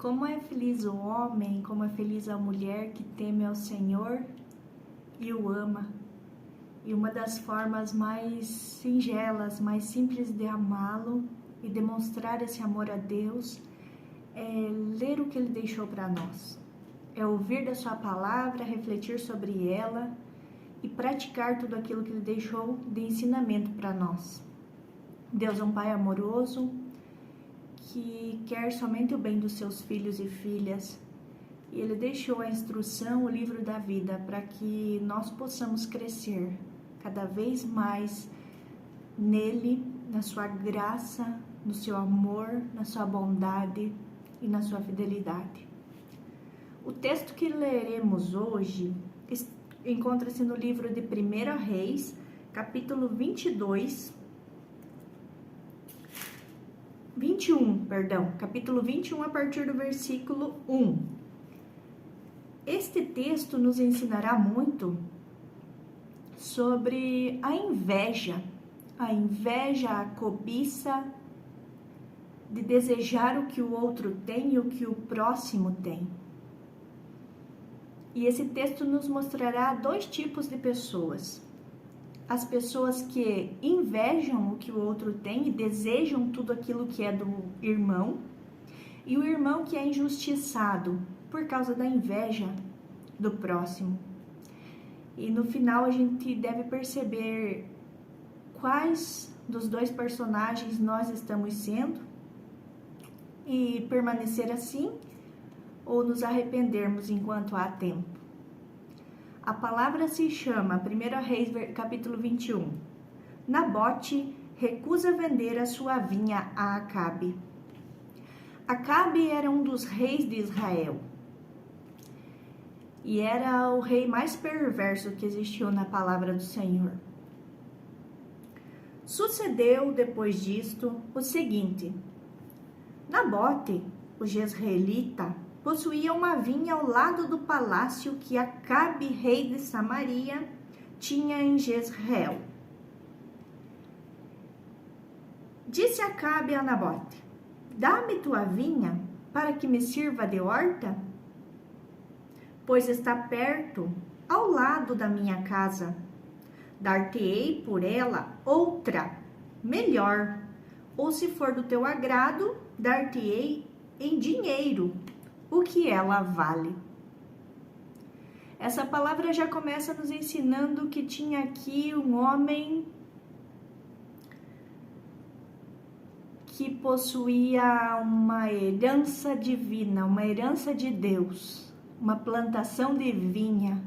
Como é feliz o homem, como é feliz a mulher que teme ao Senhor e o ama. E uma das formas mais singelas, mais simples de amá-lo e demonstrar esse amor a Deus é ler o que Ele deixou para nós. É ouvir da sua palavra, refletir sobre ela e praticar tudo aquilo que Ele deixou de ensinamento para nós. Deus é um Pai amoroso que quer somente o bem dos seus filhos e filhas. E Ele deixou a instrução, o livro da vida, para que nós possamos crescer cada vez mais nele, na sua graça, no seu amor, na sua bondade e na sua fidelidade. O texto que leremos hoje encontra-se no livro de 1 Reis, capítulo 21, a partir do versículo 1. Este texto nos ensinará muito sobre a inveja, a cobiça de desejar o que o outro tem e o que o próximo tem. E esse texto nos mostrará dois tipos de pessoas. As pessoas que invejam o que o outro tem e desejam tudo aquilo que é do irmão, e o irmão que é injustiçado por causa da inveja do próximo. E no final a gente deve perceber quais dos dois personagens nós estamos sendo e permanecer assim ou nos arrependermos enquanto há tempo. A palavra se chama 1 Reis, capítulo 21. Nabote recusa vender a sua vinha a Acabe. Acabe era um dos reis de Israel. E era o rei mais perverso que existiu na palavra do Senhor. Sucedeu depois disto o seguinte: Nabote, o jezreelita, possuía uma vinha ao lado do palácio que Acabe, rei de Samaria, tinha em Jezreel. Disse Acabe a Nabote: Dá-me tua vinha para que me sirva de horta, pois está perto, ao lado da minha casa. Dar-te-ei por ela outra, melhor, ou se for do teu agrado, dar-te-ei em dinheiro o que ela vale. Essa palavra já começa nos ensinando que tinha aqui um homem que possuía uma herança divina, uma herança de Deus, uma plantação de vinha,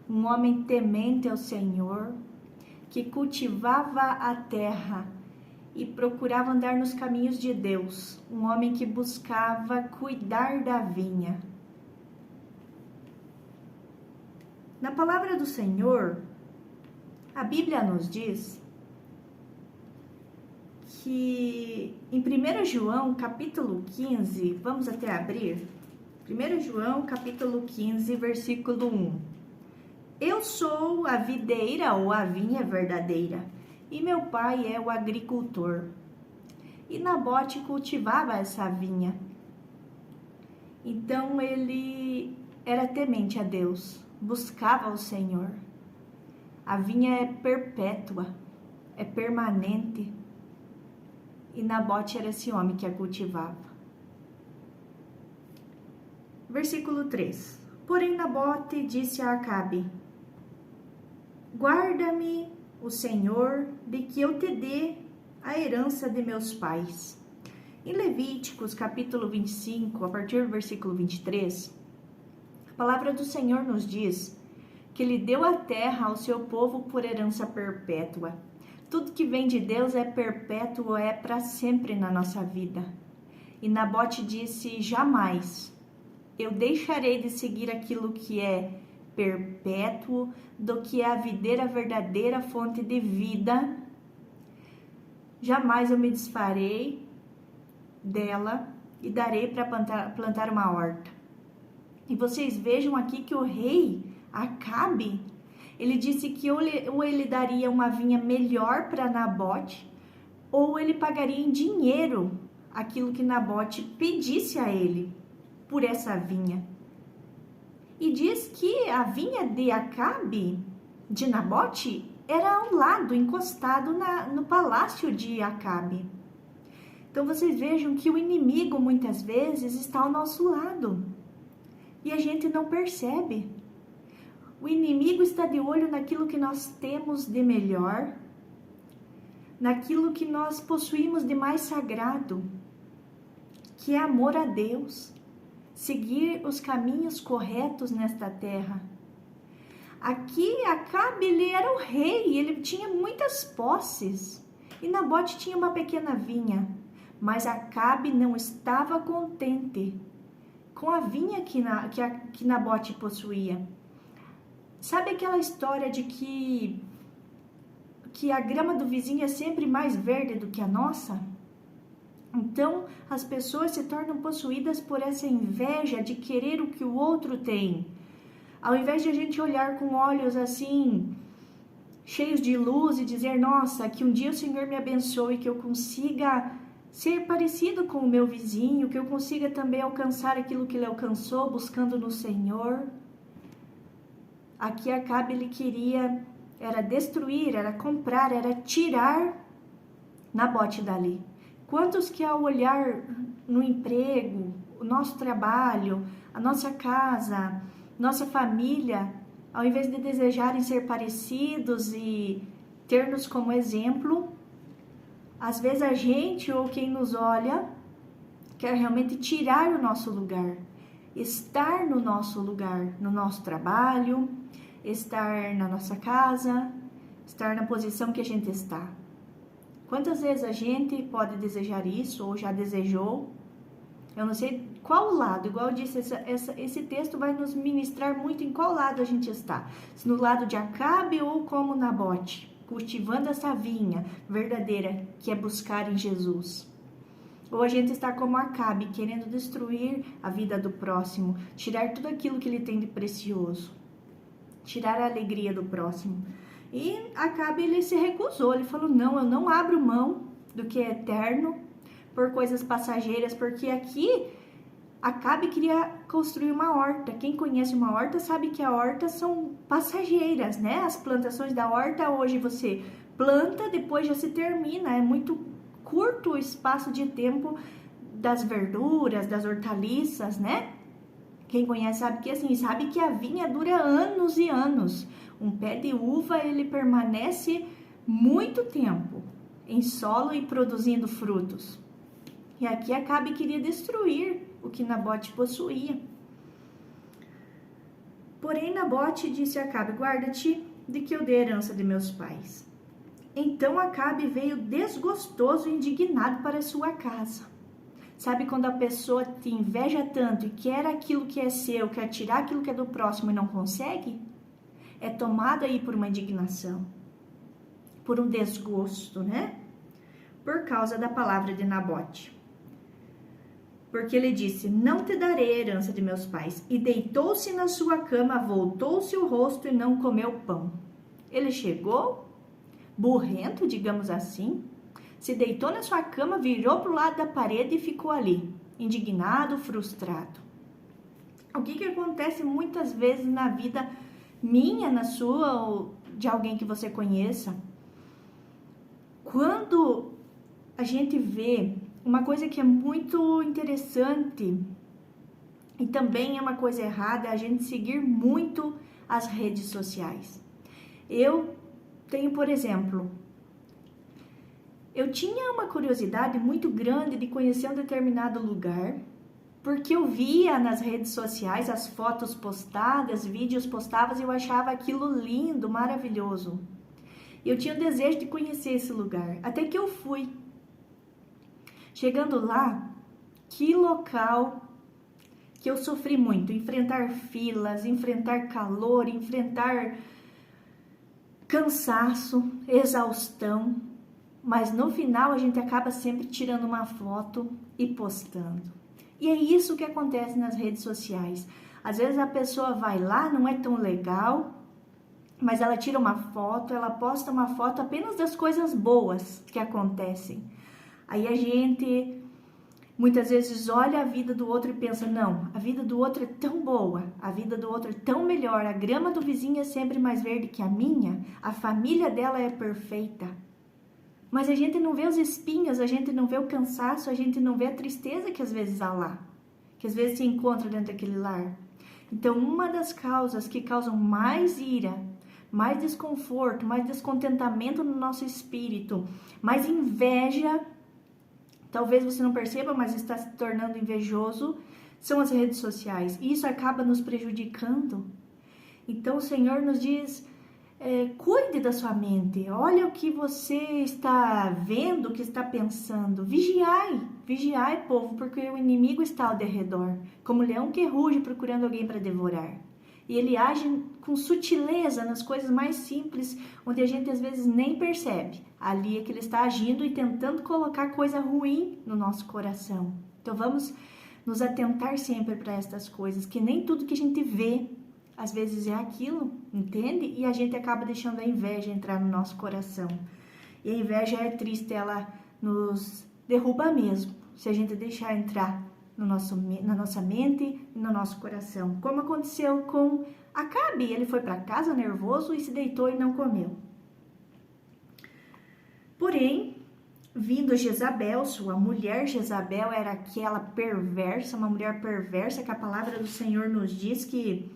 um homem temente ao Senhor, que cultivava a terra e procurava andar nos caminhos de Deus, um homem que buscava cuidar da vinha. Na palavra do Senhor, a Bíblia nos diz que em 1 João, capítulo 15, vamos até abrir, 1 João, capítulo 15, versículo 1. Eu sou a videira ou a vinha verdadeira, e meu pai é o agricultor. E Nabote cultivava essa vinha. Então ele era temente a Deus, buscava o Senhor. A vinha é perpétua, é permanente. E Nabote era esse homem que a cultivava. Versículo 3. Porém Nabote disse a Acabe: Guarda-me o Senhor de que eu te dê a herança de meus pais. Em Levíticos, capítulo 25, a partir do versículo 23, a palavra do Senhor nos diz que Ele deu a terra ao seu povo por herança perpétua. Tudo que vem de Deus é perpétuo, é para sempre na nossa vida. E Nabote disse: jamais eu deixarei de seguir aquilo que é perpétuo, do que é a videira verdadeira, fonte de vida. Jamais eu me desfarei dela e darei para plantar uma horta. E vocês vejam aqui que o rei Acabe, ele disse que ou ele daria uma vinha melhor para Nabote, ou ele pagaria em dinheiro aquilo que Nabote pedisse a ele. por essa vinha. E diz que a vinha de Acabe, de Nabote, era ao lado, encostado no palácio de Acabe. Então vocês vejam que o inimigo muitas vezes está ao nosso lado e a gente não percebe. O inimigo está de olho naquilo que nós temos de melhor, naquilo que nós possuímos de mais sagrado, que é amor a Deus, seguir os caminhos corretos nesta terra. Aqui Acabe, ele era o rei, ele tinha muitas posses e Nabote tinha uma pequena vinha, mas Acabe não estava contente com a vinha que Nabote possuía. Sabe aquela história de que a grama do vizinho é sempre mais verde do que a nossa? Então, as pessoas se tornam possuídas por essa inveja de querer o que o outro tem. Ao invés de a gente olhar com olhos assim, cheios de luz e dizer, nossa, que um dia o Senhor me abençoe, que eu consiga ser parecido com o meu vizinho, que eu consiga também alcançar aquilo que ele alcançou, buscando no Senhor. Aqui Acabe, ele queria, era destruir, era comprar, era tirar Nabote dali. Quantos que ao olhar no emprego, o nosso trabalho, a nossa casa, nossa família, ao invés de desejarem ser parecidos e ter-nos como exemplo, às vezes a gente ou quem nos olha quer realmente tirar o nosso lugar, estar no nosso lugar, no nosso trabalho, estar na nossa casa, estar na posição que a gente está. Quantas vezes a gente pode desejar isso ou já desejou? Eu não sei qual lado, igual eu disse, esse texto vai nos ministrar muito em qual lado a gente está. Se no lado de Acabe ou como Nabote, cultivando essa vinha verdadeira que é buscar em Jesus. Ou a gente está como Acabe, querendo destruir a vida do próximo, tirar tudo aquilo que ele tem de precioso, tirar a alegria do próximo. E Acabe, ele se recusou, ele falou, não, eu não abro mão do que é eterno, por coisas passageiras, porque aqui Acabe queria construir uma horta. Quem conhece uma horta sabe que a horta são passageiras, né? As plantações da horta hoje você planta, depois já se termina. É muito curto o espaço de tempo das verduras, das hortaliças, né? Quem conhece sabe que assim, sabe que a vinha dura anos e anos. Um pé de uva, ele permanece muito tempo em solo e produzindo frutos. E aqui Acabe queria destruir o que Nabote possuía. Porém, Nabote disse a Acabe, guarda-te de que eu dê a herança de meus pais. Então Acabe veio desgostoso e indignado para sua casa. Sabe quando a pessoa te inveja tanto e quer aquilo que é seu, quer tirar aquilo que é do próximo e não consegue? É tomado aí por uma indignação, por um desgosto, né? Por causa da palavra de Nabote. Porque ele disse, não te darei a herança de meus pais. E deitou-se na sua cama, voltou-se o rosto e não comeu pão. Ele chegou, burrento, digamos assim, se deitou na sua cama, virou para o lado da parede e ficou ali, indignado, frustrado. O que acontece muitas vezes na vida minha, na sua ou de alguém que você conheça? Quando a gente vê uma coisa que é muito interessante e também é uma coisa errada, é a gente seguir muito as redes sociais. Eu tenho, por exemplo, eu tinha uma curiosidade muito grande de conhecer um determinado lugar, porque eu via nas redes sociais as fotos postadas, vídeos postados e eu achava aquilo lindo, maravilhoso. Eu tinha o desejo de conhecer esse lugar, até que eu fui. Chegando lá, que local que eu sofri muito, enfrentar filas, enfrentar calor, enfrentar cansaço, exaustão, mas no final a gente acaba sempre tirando uma foto e postando. E é isso que acontece nas redes sociais. Às vezes a pessoa vai lá, não é tão legal, mas ela tira uma foto, ela posta uma foto apenas das coisas boas que acontecem. Aí a gente Muitas vezes olha a vida do outro e pensa, não, a vida do outro é tão boa, a vida do outro é tão melhor, a grama do vizinho é sempre mais verde que a minha, a família dela é perfeita. Mas a gente não vê os espinhos, a gente não vê o cansaço, a gente não vê a tristeza que às vezes há lá, que às vezes se encontra dentro daquele lar. Então, uma das causas que causam mais ira, mais desconforto, mais descontentamento no nosso espírito, mais inveja, talvez você não perceba, mas está se tornando invejoso, são as redes sociais. E isso acaba nos prejudicando. Então, o Senhor nos diz, cuide da sua mente. Olha o que você está vendo, o que está pensando. Vigiai, povo, porque o inimigo está ao derredor, como leão que ruge procurando alguém para devorar. E ele age com sutileza nas coisas mais simples, onde a gente às vezes nem percebe. Ali é que ele está agindo e tentando colocar coisa ruim no nosso coração. Então vamos nos atentar sempre para estas coisas, que nem tudo que a gente vê, às vezes é aquilo, entende? E a gente acaba deixando a inveja entrar no nosso coração. E a inveja é triste, ela nos derruba mesmo, se a gente deixar entrar na nossa mente e no nosso coração. Como aconteceu com Acabe, ele foi para casa nervoso e se deitou e não comeu. Porém, vindo Jezabel, sua mulher Jezabel era aquela perversa, uma mulher perversa, que a palavra do Senhor nos diz que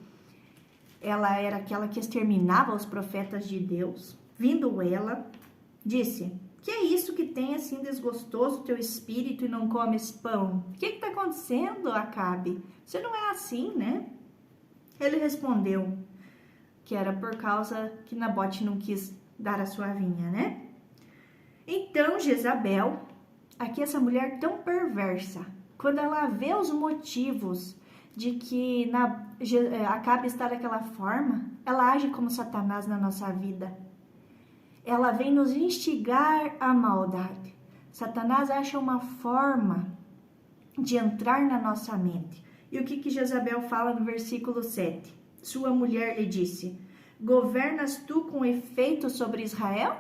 ela era aquela que exterminava os profetas de Deus. Vindo ela, disse: que é isso que tem assim desgostoso teu espírito e não comes pão? O que está acontecendo, Acabe? Você não é assim, né? Ele respondeu que era por causa que Nabote não quis dar a sua vinha, né? Então Jezabel, aqui essa mulher tão perversa, quando ela vê os motivos de que Acabe está daquela forma, ela age como Satanás na nossa vida. Ela vem nos instigar à maldade. Satanás acha uma forma de entrar na nossa mente. E o que Jezabel fala no versículo 7? Sua mulher lhe disse: governas tu com efeito sobre Israel?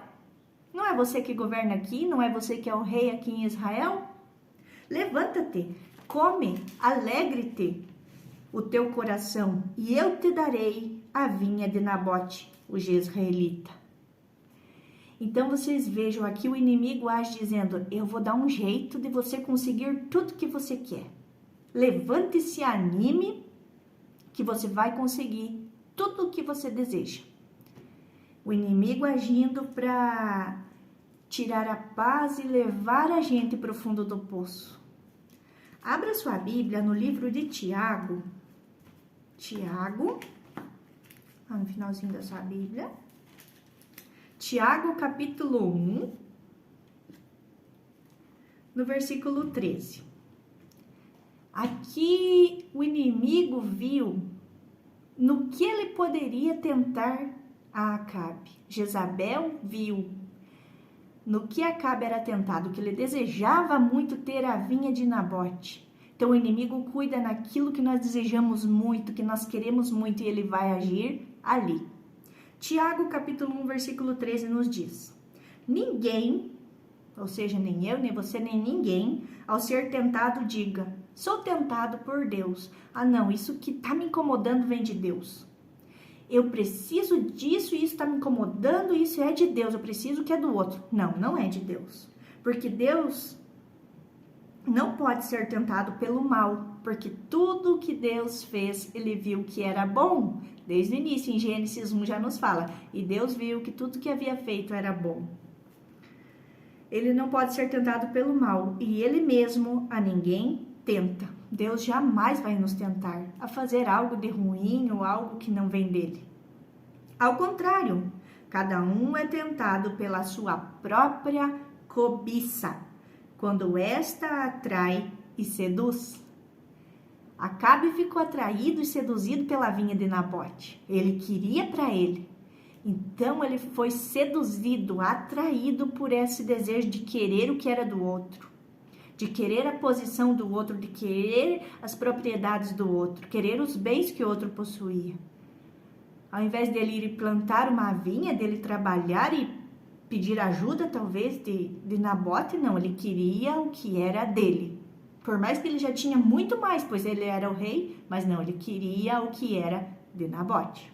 Não é você que governa aqui? Não é você que é o rei aqui em Israel? Levanta-te, come, alegre-te o teu coração, e eu te darei a vinha de Nabote, o jezreelita. Então vocês vejam aqui o inimigo age dizendo: eu vou dar um jeito de você conseguir tudo que você quer. Levante-se, anime, que você vai conseguir tudo o que você deseja. O inimigo agindo para tirar a paz e levar a gente para o fundo do poço. Abra sua Bíblia no livro de Tiago. Lá no finalzinho da sua Bíblia. Tiago, capítulo 1, no versículo 13. Aqui o inimigo viu no que ele poderia tentar a Acabe. Jezabel viu no que Acabe era tentado, que ele desejava muito ter a vinha de Nabote. Então o inimigo cuida naquilo que nós desejamos muito, que nós queremos muito, e ele vai agir ali. Tiago, capítulo 1, versículo 13 nos diz: ninguém, ou seja, nem eu, nem você, nem ninguém, ao ser tentado diga: sou tentado por Deus. Ah não, isso que está me incomodando vem de Deus. Eu preciso disso, isso está me incomodando, isso é de Deus, eu preciso que é do outro. Não, não é de Deus. Porque Deus não pode ser tentado pelo mal, porque tudo que Deus fez, ele viu que era bom. Desde o início, em Gênesis 1 já nos fala: e Deus viu que tudo que havia feito era bom. Ele não pode ser tentado pelo mal, e ele mesmo a ninguém tenta. Deus jamais vai nos tentar a fazer algo de ruim ou algo que não vem dele. Ao contrário, cada um é tentado pela sua própria cobiça, quando esta atrai e seduz. Acabe ficou atraído e seduzido pela vinha de Nabote. Ele queria para ele. Então ele foi seduzido, atraído por esse desejo de querer o que era do outro, de querer a posição do outro, de querer as propriedades do outro, querer os bens que o outro possuía. Ao invés dele ir plantar uma vinha, dele trabalhar e pedir ajuda talvez de Nabote, não, ele queria o que era dele, Por mais que ele já tinha muito mais, pois ele era o rei, mas não, ele queria o que era de Nabote.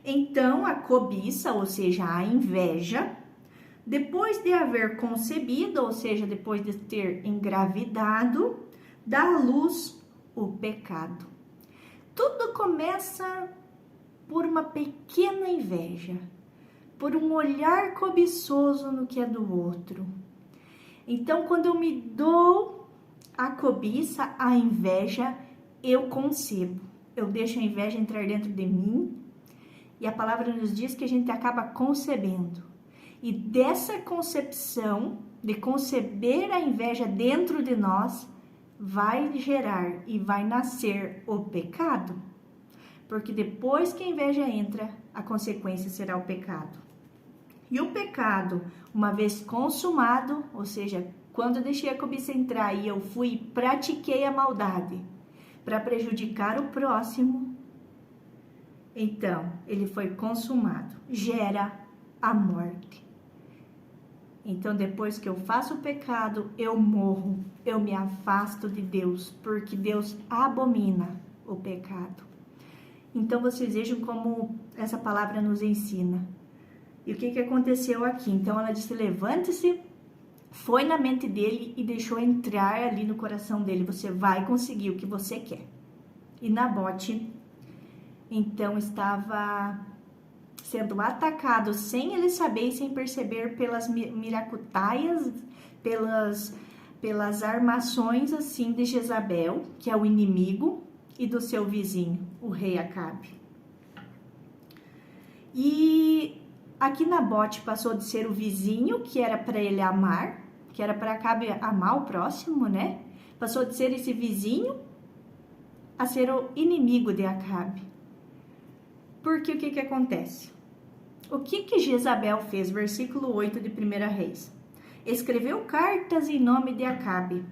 Então, a cobiça, ou seja, a inveja, depois de haver concebido, ou seja, depois de ter engravidado, dá à luz o pecado. Tudo começa por uma pequena inveja, por um olhar cobiçoso no que é do outro. Então, quando eu me dou a cobiça, a inveja, eu concebo. Eu deixo a inveja entrar dentro de mim e a palavra nos diz que a gente acaba concebendo. E dessa concepção, de conceber a inveja dentro de nós, vai gerar e vai nascer o pecado. Porque depois que a inveja entra, a consequência será o pecado. E o pecado, uma vez consumado, ou seja, quando eu deixei a cobiça entrar e eu fui e pratiquei a maldade para prejudicar o próximo, então ele foi consumado, gera a morte. Então depois que eu faço o pecado, eu morro, eu me afasto de Deus, porque Deus abomina o pecado. Então vocês vejam como essa palavra nos ensina. E o que aconteceu aqui? Então ela disse, levante-se, foi na mente dele e deixou entrar ali no coração dele. Você vai conseguir o que você quer. E Nabote, então, estava sendo atacado sem ele saber e sem perceber pelas miracutaias, pelas armações assim de Jezabel, que é o inimigo, e do seu vizinho, o rei Acabe. E aqui Nabote passou de ser o vizinho, que era para ele amar, que era para Acabe amar o próximo, né? Passou de ser esse vizinho a ser o inimigo de Acabe. Porque o que acontece? O que Jezabel fez? Versículo 8 de 1 Reis. Escreveu cartas em nome de Acabe.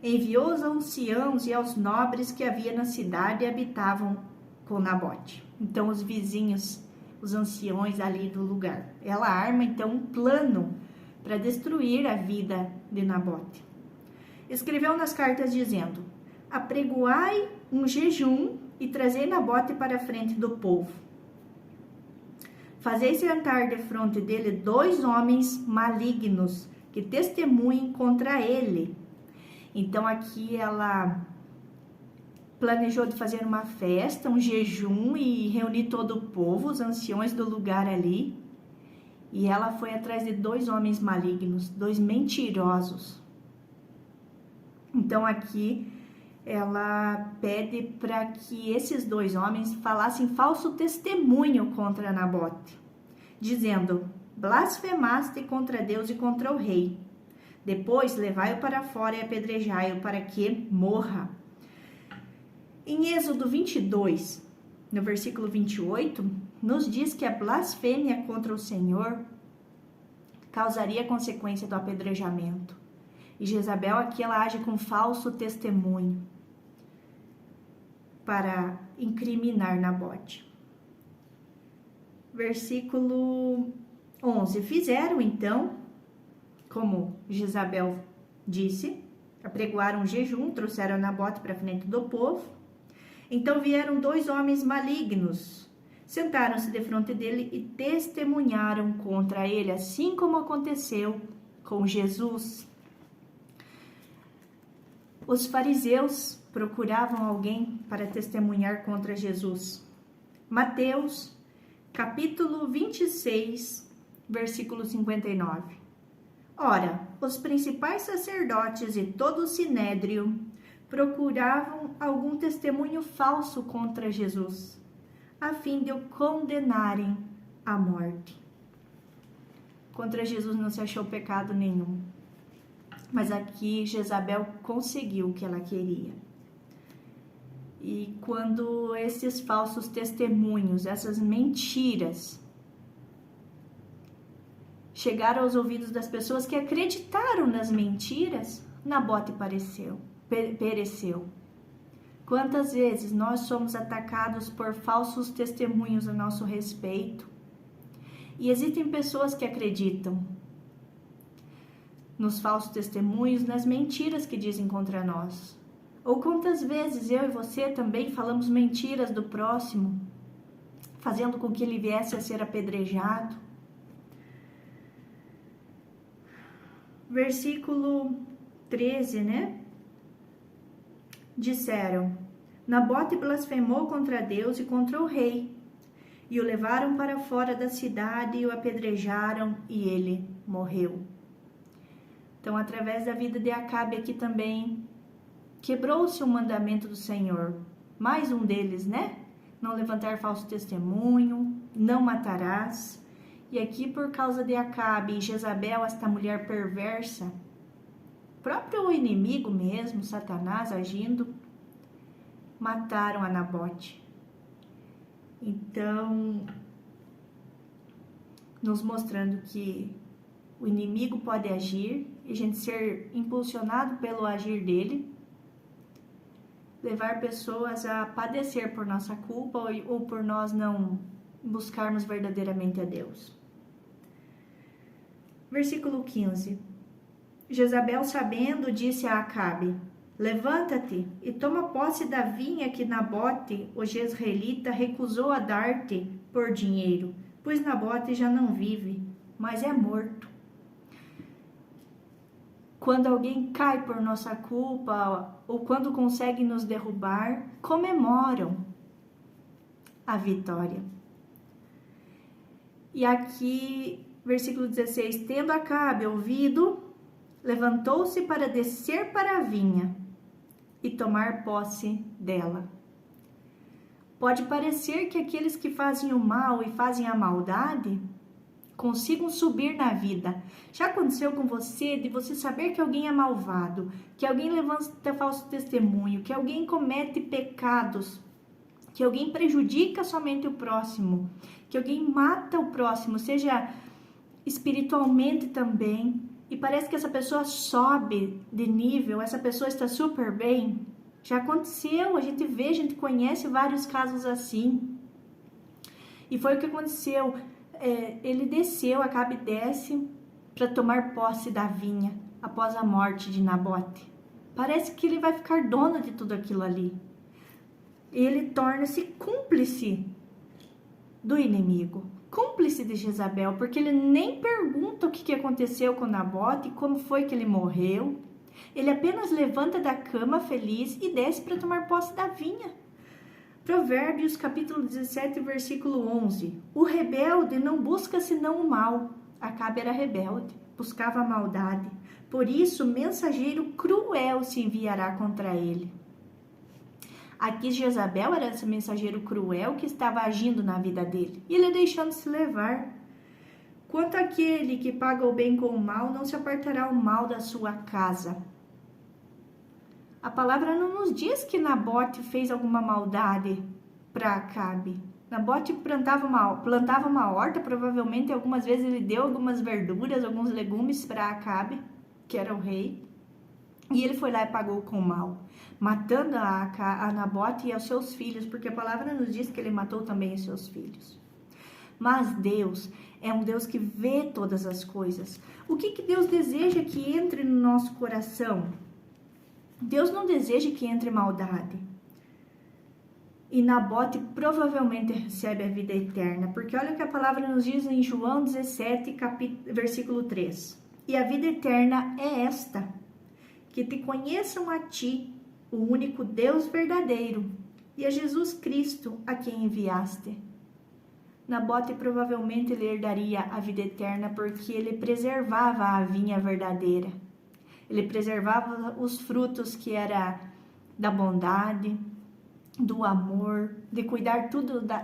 Enviou aos anciãos e aos nobres que havia na cidade e habitavam com Nabote. Então, os vizinhos, os anciões ali do lugar. Ela arma, então, um plano para destruir a vida de Nabote. Escreveu nas cartas dizendo, apregoai um jejum e trazei Nabote para a frente do povo. Fazei sentar de fronte dele 2 homens malignos que testemunhem contra ele. Então aqui ela planejou de fazer uma festa, um jejum e reunir todo o povo, os anciões do lugar ali. E ela foi atrás de 2 homens malignos, 2 mentirosos. Então aqui ela pede para que esses 2 homens falassem falso testemunho contra Nabote, dizendo, blasfemaste contra Deus e contra o rei. Depois levai-o para fora e apedrejai-o para que morra. Em Êxodo 22, no versículo 28, nos diz que a blasfêmia contra o Senhor causaria a consequência do apedrejamento. E Jezabel aqui ela age com falso testemunho para incriminar Nabote. Versículo 11. Fizeram então, como Jezabel disse, apregoaram um jejum, trouxeram Nabote para frente do povo. Então vieram 2 homens malignos, sentaram-se de frente dele e testemunharam contra ele, assim como aconteceu com Jesus. Os fariseus procuravam alguém para testemunhar contra Jesus. Mateus, capítulo 26, versículo 59. Ora, os principais sacerdotes e todo o sinédrio procuravam algum testemunho falso contra Jesus, a fim de o condenarem à morte. Contra Jesus não se achou pecado nenhum. Mas aqui Jezabel conseguiu o que ela queria. E quando esses falsos testemunhos, essas mentiras, chegaram aos ouvidos das pessoas que acreditaram nas mentiras, Nabote pereceu. Quantas vezes nós somos atacados por falsos testemunhos a nosso respeito? E existem pessoas que acreditam. nos falsos testemunhos, nas mentiras que dizem contra nós. Ou quantas vezes eu e você também falamos mentiras do próximo, fazendo com que ele viesse a ser apedrejado. Versículo 13, né? Disseram: Nabote blasfemou contra Deus e contra o rei, e o levaram para fora da cidade e o apedrejaram, e ele morreu. Então, através da vida de Acabe aqui também, quebrou-se o mandamento do Senhor. Mais um deles, né? Não levantar falso testemunho, não matarás. E aqui, por causa de Acabe e Jezabel, esta mulher perversa, próprio inimigo mesmo, Satanás agindo, mataram a Nabote. Então, nos mostrando que o inimigo pode agir e a gente ser impulsionado pelo agir dele, levar pessoas a padecer por nossa culpa ou por nós não buscarmos verdadeiramente a Deus. Versículo 15. Jezabel, sabendo, disse a Acabe: Levanta-te e toma posse da vinha que Nabote, o jezreelita, recusou a dar-te por dinheiro, pois Nabote já não vive, mas é morto. Quando alguém cai por nossa culpa ou quando conseguem nos derrubar, comemoram a vitória. E aqui, versículo 16, tendo Acabe ouvido, levantou-se para descer para a vinha e tomar posse dela. Pode parecer que aqueles que fazem o mal e fazem a maldade consigam subir na vida. Já aconteceu com você de você saber que alguém é malvado, que alguém levanta falso testemunho, que alguém comete pecados, que alguém prejudica somente o próximo, que alguém mata o próximo, seja espiritualmente também, e parece que essa pessoa sobe de nível, essa pessoa está super bem? Já aconteceu, a gente vê, a gente conhece vários casos assim. E foi o que aconteceu. Ele desceu, Acabe desce para tomar posse da vinha após a morte de Nabote. Parece que ele vai ficar dono de tudo aquilo ali. Ele torna-se cúmplice do inimigo, cúmplice de Jezabel, porque ele nem pergunta o que aconteceu com Nabote, como foi que ele morreu. Ele apenas levanta da cama feliz e desce para tomar posse da vinha. Provérbios capítulo 17, versículo 11. O rebelde não busca senão o mal. Acabe era rebelde, buscava a maldade. Por isso, mensageiro cruel se enviará contra ele. Aqui Jezabel era esse mensageiro cruel que estava agindo na vida dele. E ele deixando-se levar. Quanto àquele que paga o bem com o mal, não se apartará o mal da sua casa. A palavra não nos diz que Nabote fez alguma maldade para Acabe. Nabote plantava uma horta, provavelmente algumas vezes ele deu algumas verduras, alguns legumes para Acabe, que era o rei. E ele foi lá e pagou com o mal, matando a Nabote e aos seus filhos, porque a palavra nos diz que ele matou também os seus filhos. Mas Deus é um Deus que vê todas as coisas. O que Deus deseja que entre no nosso coração? Deus não deseja que entre maldade. E Nabote provavelmente recebe a vida eterna, porque olha o que a palavra nos diz em João 17, versículo 3. E a vida eterna é esta, que te conheçam a ti, o único Deus verdadeiro, e a Jesus Cristo, a quem enviaste. Nabote provavelmente lhe herdaria a vida eterna, porque ele preservava a vinha verdadeira. Ele preservava os frutos que era da bondade, do amor, de cuidar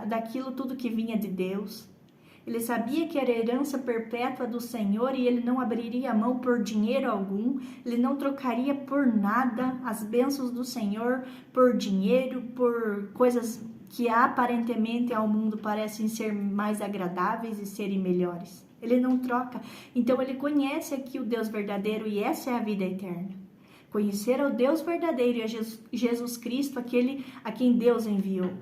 daquilo tudo que vinha de Deus. Ele sabia que era herança perpétua do Senhor e ele não abriria mão por dinheiro algum. Ele não trocaria por nada as bênçãos do Senhor por dinheiro, por coisas que aparentemente ao mundo parecem ser mais agradáveis e serem melhores. Ele não troca. Então ele conhece aqui o Deus verdadeiro e essa é a vida eterna. Conhecer ao Deus verdadeiro e a Jesus Cristo, aquele a quem Deus enviou.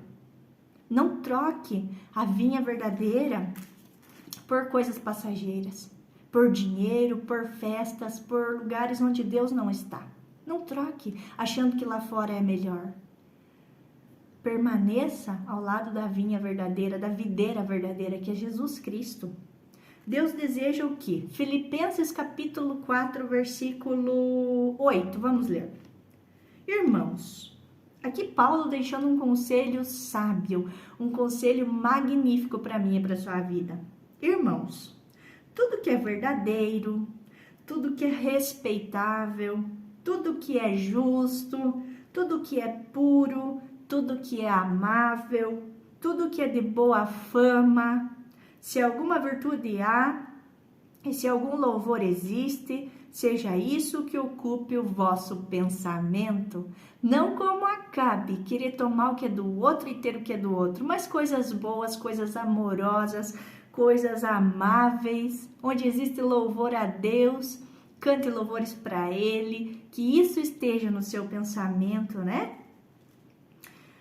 Não troque a vinha verdadeira por coisas passageiras. por dinheiro, por festas, por lugares onde Deus não está. Não troque achando que lá fora é melhor. Permaneça ao lado da vinha verdadeira, da videira verdadeira, que é Jesus Cristo. Deus deseja o quê? Filipenses capítulo 4, versículo 8. Vamos ler. Irmãos, aqui Paulo deixando um conselho sábio, um conselho magnífico para mim e para a sua vida. Irmãos, tudo que é verdadeiro, tudo que é respeitável, tudo que é justo, tudo que é puro, tudo que é amável, tudo que é de boa fama, se alguma virtude há e se algum louvor existe, seja isso que ocupe o vosso pensamento, não como Acabe, querer tomar o que é do outro e ter o que é do outro, mas coisas boas, coisas amorosas, coisas amáveis, onde existe louvor a Deus, cante louvores para Ele, que isso esteja no seu pensamento, né?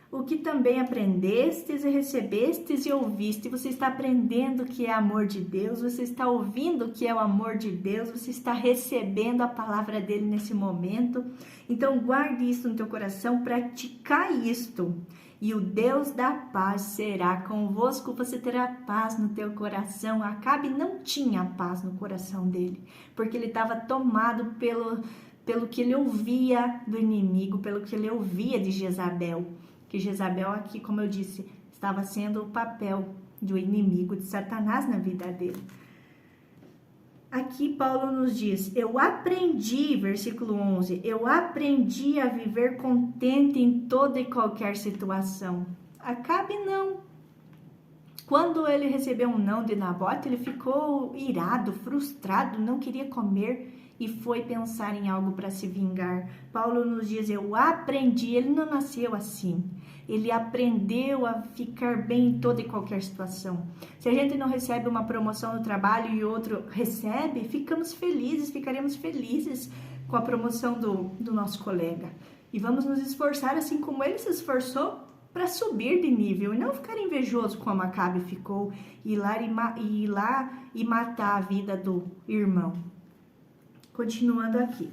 O que também aprendestes e recebestes e ouviste, você está aprendendo o que é amor de Deus, você está ouvindo o que é o amor de Deus, você está recebendo a palavra dele nesse momento. Então guarde isso no teu coração, pratica isto. E o Deus da paz será convosco, você terá paz no teu coração. Acabe não tinha paz no coração dele, porque ele estava tomado pelo que ele ouvia do inimigo, pelo que ele ouvia de Jezabel. Que Jezabel aqui, como eu disse, estava sendo o papel do inimigo de Satanás na vida dele. Aqui Paulo nos diz, eu aprendi, versículo 11, eu aprendi a viver contente em toda e qualquer situação. Acabe não. Quando ele recebeu um não de Nabote, ele ficou irado, frustrado, não queria comer e foi pensar em algo para se vingar. Paulo nos diz, eu aprendi, ele não nasceu assim. Ele aprendeu a ficar bem em toda e qualquer situação. Se a gente não recebe uma promoção no trabalho e outro recebe, ficamos felizes, ficaremos felizes com a promoção do nosso colega. E vamos nos esforçar assim como ele se esforçou para subir de nível e não ficar invejoso como Acabe ficou e ir lá e matar a vida do irmão. Continuando aqui.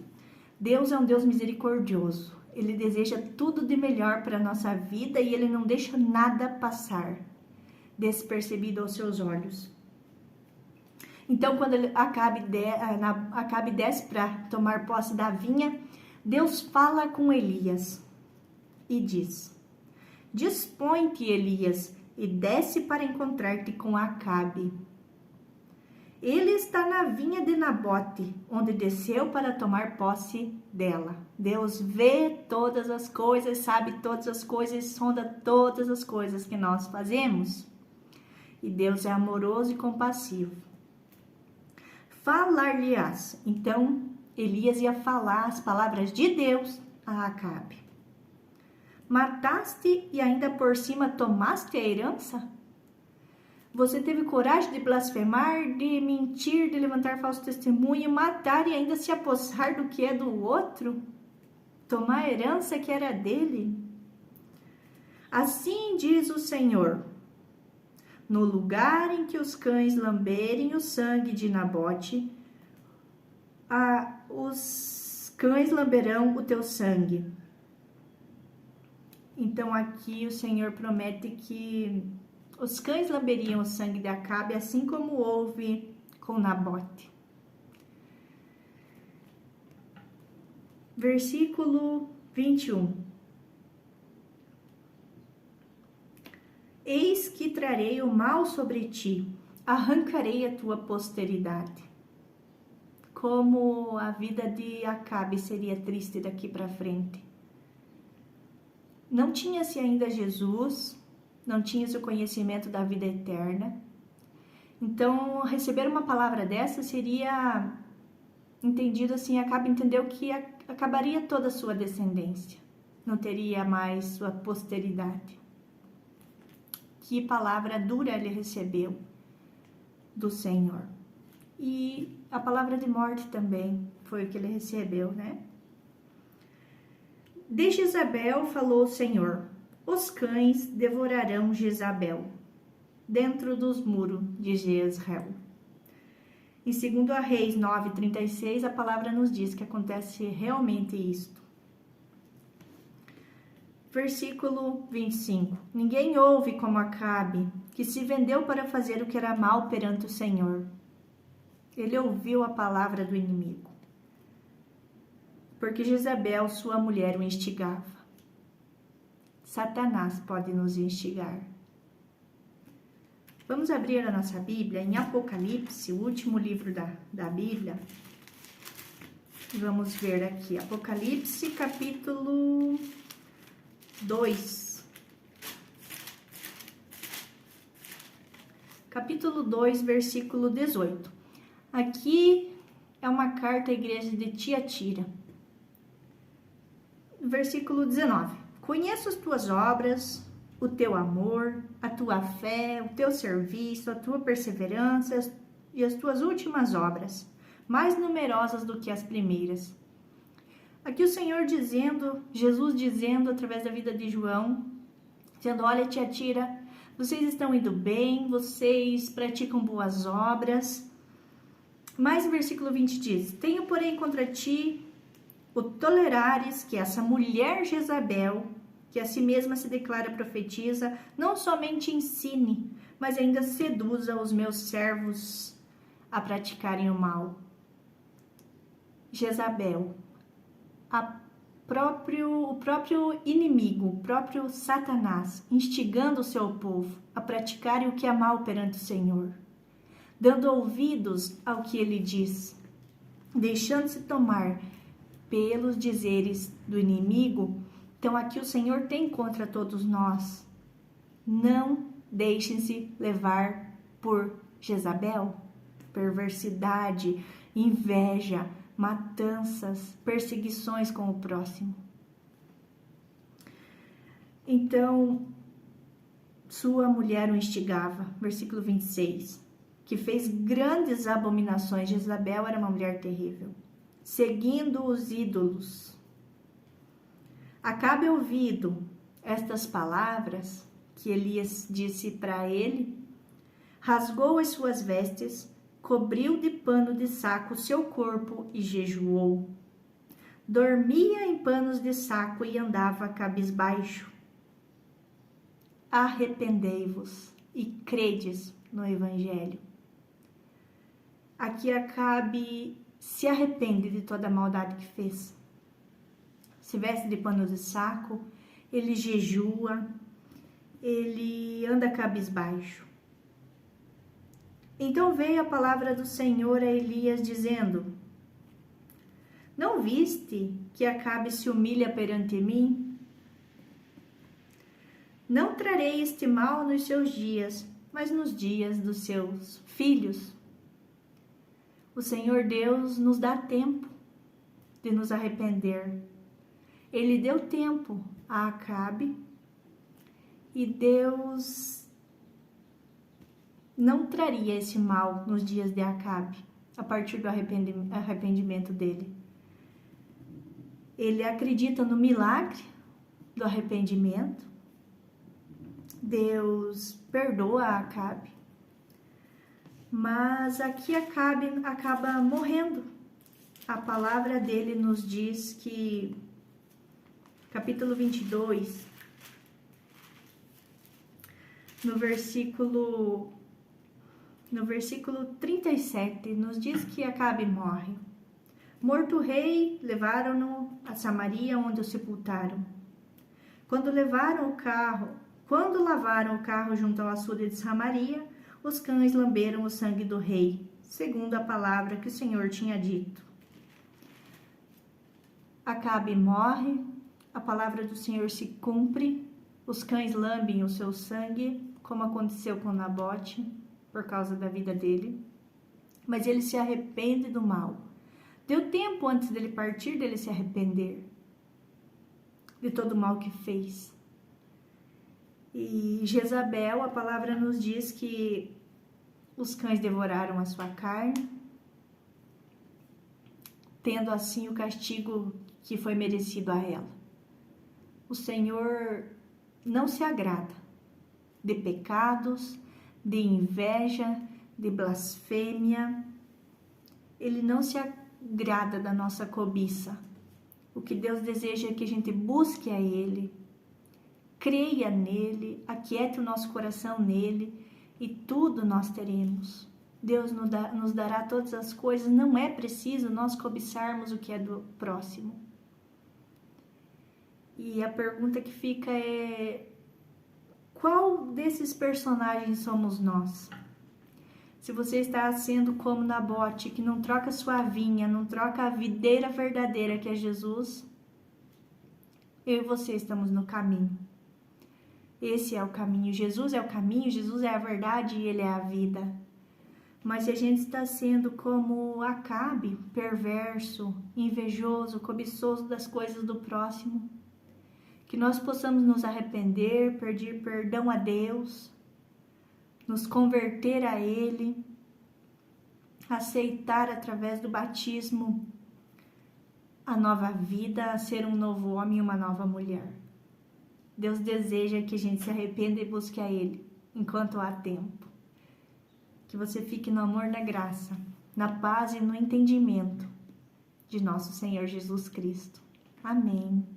Deus é um Deus misericordioso. Ele deseja tudo de melhor para a nossa vida e ele não deixa nada passar despercebido aos seus olhos. Então, quando Acabe desce para tomar posse da vinha, Deus fala com Elias e diz, dispõe-te, Elias, e desce para encontrar-te com Acabe. Ele está na vinha de Nabote, onde desceu para tomar posse dela. Deus vê todas as coisas, sabe todas as coisas, sonda todas as coisas que nós fazemos. E Deus é amoroso e compassivo. Falar-lhe-ás. Então, Elias ia falar as palavras de Deus a Acabe. Mataste e ainda por cima tomaste a herança? Você teve coragem de blasfemar, de mentir, de levantar falso testemunho, matar e ainda se apossar do que é do outro? Tomar a herança que era dele? Assim diz o Senhor, no lugar em que os cães lamberem o sangue de Nabote, os cães lamberão o teu sangue. Então aqui o Senhor promete que os cães lamberiam o sangue de Acabe, assim como houve com Nabote. Versículo 21. Eis que trarei o mal sobre ti, arrancarei a tua posteridade. Como a vida de Acabe seria triste daqui para frente. Não tinha-se ainda Jesus, não tinha-se o conhecimento da vida eterna. Então, receber uma palavra dessa seria entendido assim, Acabe entendeu que acabaria toda a sua descendência. Não teria mais sua posteridade. Que palavra dura ele recebeu do Senhor. E a palavra de morte também foi o que ele recebeu, né? De Jezabel falou o Senhor, os cães devorarão Jezabel, dentro dos muros de Jezreel. Em 2 Reis 9:36, a palavra nos diz que acontece realmente isto. Versículo 25. Ninguém houve como Acabe, que se vendeu para fazer o que era mal perante o Senhor. Ele ouviu a palavra do inimigo, porque Jezabel, sua mulher, o instigava. Satanás pode nos instigar. Vamos abrir a nossa Bíblia em Apocalipse, o último livro da Bíblia. Vamos ver aqui, Apocalipse, capítulo 2. Capítulo 2, versículo 18. Aqui é uma carta à igreja de Tiatira. Versículo 19. Conheço as tuas obras, o teu amor, a tua fé, o teu serviço, a tua perseverança e as tuas últimas obras, mais numerosas do que as primeiras. Aqui o Senhor dizendo, Jesus dizendo através da vida de João, dizendo, olha, Tiatira, vocês estão indo bem, vocês praticam boas obras. Mas o versículo 20 diz, tenho, porém, contra ti o tolerares que essa mulher Jezabel, que a si mesma se declara profetisa, não somente ensine, mas ainda seduza os meus servos a praticarem o mal. Jezabel, o próprio inimigo, o próprio Satanás, instigando o seu povo a praticarem o que é mal perante o Senhor, dando ouvidos ao que ele diz, deixando-se tomar pelos dizeres do inimigo. Então aqui o Senhor tem contra todos nós. Não deixem-se levar por Jezabel, perversidade, inveja, matanças, perseguições com o próximo. Então, sua mulher o instigava, versículo 26, que fez grandes abominações. Jezabel era uma mulher terrível, seguindo os ídolos. Acabe ouvido estas palavras que Elias disse para ele, rasgou as suas vestes, cobriu de pano de saco seu corpo e jejuou. Dormia em panos de saco e andava cabisbaixo. Arrependei-vos e credes no Evangelho. Aqui Acabe se arrepende de toda a maldade que fez. Se veste de pano de saco, ele jejua, ele anda cabisbaixo. Então veio a palavra do Senhor a Elias dizendo, não viste que Acabe se humilha perante mim? Não trarei este mal nos seus dias, mas nos dias dos seus filhos. O Senhor Deus nos dá tempo de nos arrepender. Ele deu tempo a Acabe e Deus não traria esse mal nos dias de Acabe, a partir do arrependimento dele. Ele acredita no milagre do arrependimento. Deus perdoa Acabe, mas aqui Acabe acaba morrendo. A palavra dele nos diz que, capítulo 22, no versículo 37, nos diz que Acabe morre. Morto o rei, levaram-no a Samaria, onde o sepultaram. Quando lavaram o carro junto ao açude de Samaria, os cães lamberam o sangue do rei, segundo a palavra que o Senhor tinha dito. Acabe morre, a palavra do Senhor se cumpre, os cães lambem o seu sangue, como aconteceu com Nabote, por causa da vida dele. Mas ele se arrepende do mal. Deu tempo antes dele partir, dele se arrepender de todo o mal que fez. E Jezabel, a palavra nos diz que os cães devoraram a sua carne, tendo assim o castigo que foi merecido a ela. O Senhor não se agrada de pecados, de inveja, de blasfêmia, ele não se agrada da nossa cobiça. O que Deus deseja é que a gente busque a Ele, creia nele, aquiete o nosso coração nele e tudo nós teremos. Deus nos dará todas as coisas, não é preciso nós cobiçarmos o que é do próximo. E a pergunta que fica é: qual desses personagens somos nós? Se você está sendo como Nabote, que não troca sua vinha, não troca a videira verdadeira que é Jesus, eu e você estamos no caminho. Esse é o caminho. Jesus é o caminho, Jesus é a verdade e Ele é a vida. Mas se a gente está sendo como Acabe, perverso, invejoso, cobiçoso das coisas do próximo, que nós possamos nos arrepender, pedir perdão a Deus, nos converter a Ele, aceitar através do batismo a nova vida, ser um novo homem e uma nova mulher. Deus deseja que a gente se arrependa e busque a Ele enquanto há tempo. Que você fique no amor, na graça, na paz e no entendimento de nosso Senhor Jesus Cristo. Amém.